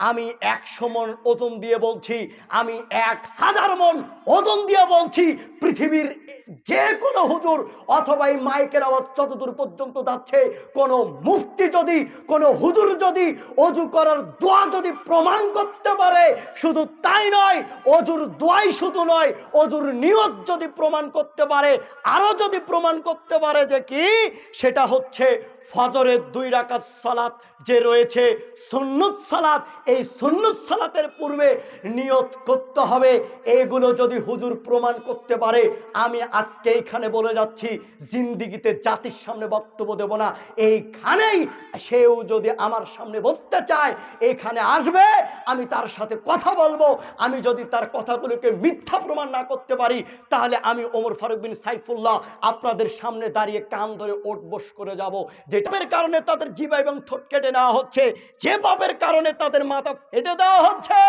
আমি 100 মণ ওজন দিয়ে বলছি, আমি 1000 মণ ওজন দিয়ে বলছি, পৃথিবীর যে কোনো হুজুর অথবা এই মাইকের আওয়াজ যতদূর পর্যন্ত যাচ্ছে, কোনো মুফতি যদি, কোনো হুজুর যদি অজু করার দোয়া যদি প্রমাণ করতে পারে, শুধু তাই নয়, অজুর দোয়াই শুধু নয়, অজুর নিয়ত যদি প্রমাণ করতে পারে, আরো যদি প্রমাণ করতে পারে যে কি, সেটা হচ্ছে ফজরের 2 রাকাত সালাত যে রয়েছে সুন্নত সালাত, এই সুন্নত সালাতের পূর্বে নিয়ত করতে হবে। এগুলো যদি হুজুর প্রমাণ করতে পারে, আমি আজকে এইখানে বলে যাচ্ছি, জিন্দিগিতে জাতির সামনে বক্তব্য দেব না। এইখানেই সেও যদি আমার সামনে বসতে চায়, এখানে আসবে, আমি তার সাথে কথা বলবো। আমি যদি তার কথাগুলোকে মিথ্যা প্রমাণ না করতে পারি, তাহলে আমি ওমর ফারুক বিন সাইফুল্লাহ আপনাদের সামনে দাঁড়িয়ে কান ধরে ওঠবোস করে যাব। যে পাপের কারণে তাদের জিহ্বা এবং ঠোঁট কেটে নেওয়া হচ্ছে, যে পাপের কারণে তাদের মাথা ফেটে দেওয়া হচ্ছে,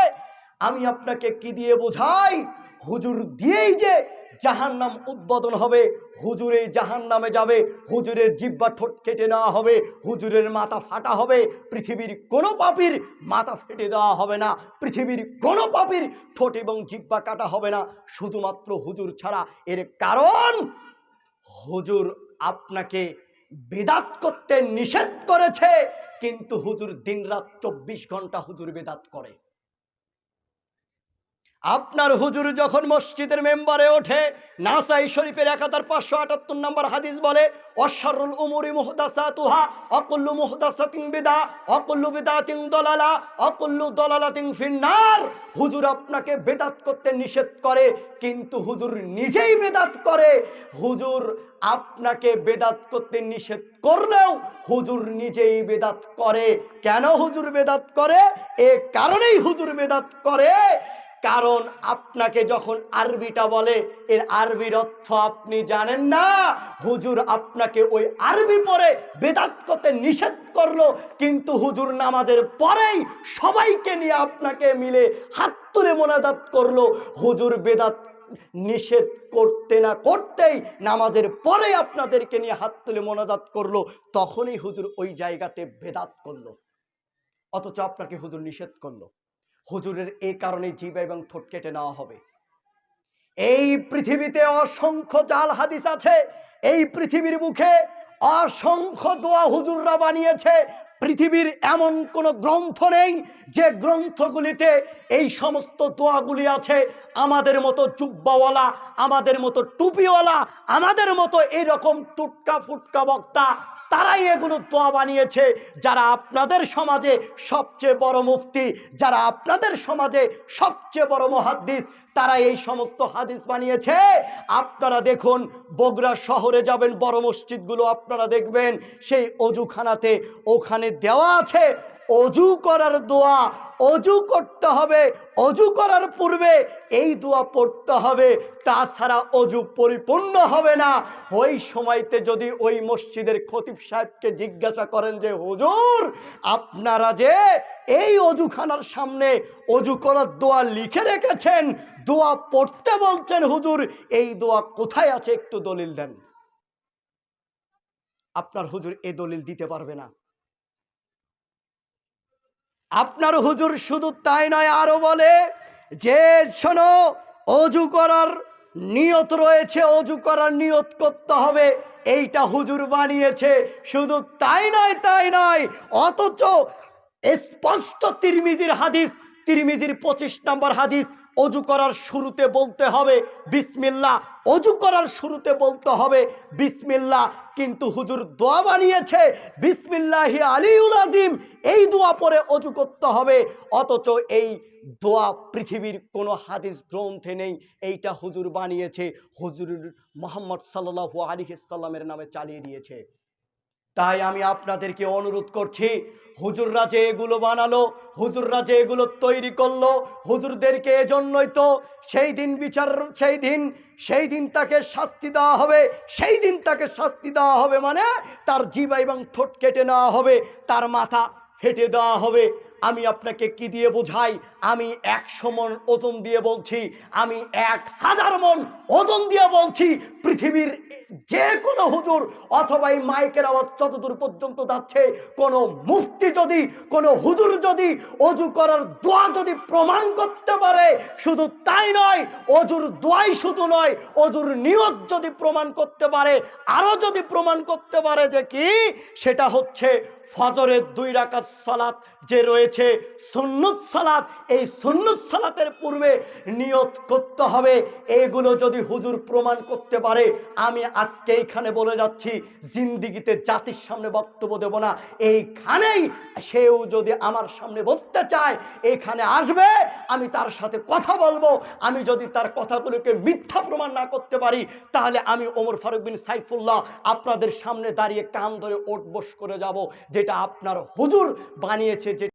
আমি আপনাকে কি দিয়ে বোঝাই? হুজুর দিয়েই যে জাহান্নাম উদ্বোধন হবে, হুজুরে জাহান্নামে যাবে, হুজুরের জিহ্বা ঠোঁট কেটে নেওয়া হবে, হুজুরের মাথা ফাটা হবে। পৃথিবীর কোনো পাপীর মাথা ফেটে দেওয়া হবে না, পৃথিবীর কোনো পাপীর ঠোঁট এবং জিহ্বা কাটা হবে না, শুধুমাত্র হুজুর ছাড়া। এর কারণ হুজুর আপনাকে বিদআত করতে নিষেধ করেছে, কিন্তু হুজুর দিনরাত 24 ঘন্টা হুজুর বিদআত করে। আপনার হুজুর যখন মসজিদের মেম্বারে ওঠে, নাসাই শরীফের 1578 নম্বর হাদিস বলে, অশারুল উমুরি মুহদাসাতুহা অকুল্লু মুহদাসাতিন বিদা অকুল্লু বিদাতিন দলালা অকুল্লু দলালাতিন ফিন্নার। হুজুর আপনাকে বেদাত করতে নিষেধ করে, কিন্তু হুজুর নিজেই বেদাত করে। হুজুর আপনাকে বেদাত করতে নিষেধ করলেও হুজুর নিজেই বেদাত করে। কেন হুজুর বেদাত করে? এ কারণেই হুজুর বেদাত করে, কারণ আপনাকে যখন আরবিটা বলে, এর আরবির অর্থ আপনি জানেন না। হুজুর আপনাকে ওই আরবি পড়ে বেদাত করতে নিষেধ করলো, কিন্তু হুজুর নামাজের পরেই সবাইকে নিয়ে আপনাকে মিলে হাত তুলে মোনাজাত করলো। হুজুর বেদাত নিষেধ করতে না করতেই নামাজের পরে আপনাদেরকে নিয়ে হাত তুলে মোনাজাত করলো, তখনই হুজুর ওই জায়গাতে বেদাত করলো, অথচ আপনাকে হুজুর নিষেধ করলো। হুজুরের এই কারণে জিহ্বা এবং ঠোঁট কেটে নেওয়া হবে। এই পৃথিবীতে অসংখ্য জাল হাদিস আছে, এই পৃথিবীর মুখে অসংখ্য দোয়া হুজুররা বানিয়েছে। পৃথিবীর এমন কোনো গ্রন্থ নেই যে গ্রন্থগুলিতে এই সমস্ত দোয়াগুলি আছে। আমাদের মতো জুব্বাওয়ালা, আমাদের মতো টুপিওয়ালা, আমাদের মতো এরকম টুটকা ফুটকা বক্তা, তারাই এগুলো দোয়া বানিয়েছে। যারা আপনাদের সমাজে সবচেয়ে বড় মুফতি, যারা আপনাদের সমাজে সবচেয়ে বড় মুহাদ্দিস, তারা এই সমস্ত হাদিস বানিয়েছে। আপনারা দেখুন, বগুড়া শহরে যাবেন, বড় মসজিদগুলো আপনারা দেখবেন, সেই অজুখানাতে ওখানে দেওয়া আছে অজু করার দোয়া। অজু করতে হবে, অজু করার পূর্বে এই দোয়া পড়তে হবে, তাছাড়া অজু পরিপূর্ণ হবে না। ওই সময়তে যদি ওই মসজিদের খতিব সাহেবকে জিজ্ঞাসা করেন যে হুজুর, আপনারা যে এই অজুখানার সামনে অজু করার দোয়া লিখে রেখেছেন, দোয়া পড়তে বলছেন, হুজুর এই দোয়া কোথায় আছে, একটু দলিল দেন। আপনার হুজুর এ দলিল দিতে পারবে না। আপনার হুজুর শুধু তাই নয়, আরো বলে যে শোনো, অজু করার নিয়ত রয়েছে, অজু করার নিয়ত করতে হবে, এইটা হুজুর বানিয়েছে। শুধু তাই নয়, তাই নয়, অথচ স্পষ্ট তিরমিজির হাদিস, তিরমিজির 25 নম্বর হাদিস, অজু করার শুরুতে বলতে হবে বিসমিল্লাহ, অজু করার শুরুতে বলতে হবে বিসমিল্লাহ, কিন্তু হুজুর দোয়া বানিয়েছে বিসমিল্লাহি আলিউল আজিম, এই দোয়া পরে অজু করতে হবে। অথচ এই দোয়া পৃথিবীর কোনো হাদিস গ্রন্থে নেই, এইটা হুজুর বানিয়েছে, হুজুর মুহাম্মদ সাল্লাল্লাহু আলাইহি সাল্লামের নামে চালিয়ে দিয়েছে। তাই আমি আপনাদেরকে অনুরোধ করছি, হুজুররা যে এগুলো বানালো, হুজুররা যে এগুলো তৈরি করলো, হুজুরদেরকে এজন্যই তো সেই দিন বিচার, সেই দিন তাকে শাস্তি দেওয়া হবে। সেই দিন তাকে শাস্তি দেওয়া হবে মানে তার জিহ্বা এবং ঠোঁট কেটে নেওয়া হবে, তার মাথা ফেটে দেওয়া হবে। আমি আপনাকে কি দিয়ে বোঝাই? আমি 100 মণ ওজন দিয়ে বলছি, আমি 1000 মণ ওজন দিয়ে বলছি, পৃথিবীর যে কোনো হুজুর অথবা এই মাইকের আওয়াজ যতদূর পর্যন্ত যাচ্ছে, কোনো মুফতি যদি, কোনো হুজুর যদি অজু করার দোয়া যদি প্রমাণ করতে পারে, শুধু তাই নয়, অজুর দোয়াই শুধু নয়, অজুর নিয়ত যদি প্রমাণ করতে পারে, আরো যদি প্রমাণ করতে পারে যে কি, সেটা হচ্ছে ফজরের 2 রাকাত সালাত যে রয়েছে সুন্নত সালাত, এই সুন্নত সালাতের পূর্বে নিয়ত করতে হবে। এইগুলো যদি হুজুর প্রমাণ করতে পারে, আমি আজকে এইখানে বলে যাচ্ছি, জিন্দিগিতে জাতির সামনে বক্তব্য দেব না। এইখানেই সেও যদি আমার সামনে বসতে চায়, এখানে আসবে, আমি তার সাথে কথা বলবো। আমি যদি তার কথাগুলোকে মিথ্যা প্রমাণ না করতে পারি, তাহলে আমি ওমর ফারুক বিন সাইফুল্লাহ আপনাদের সামনে দাঁড়িয়ে কান ধরে ওঠবোস করে যাব, যেটা আপনার হুজুর বানিয়েছে, যে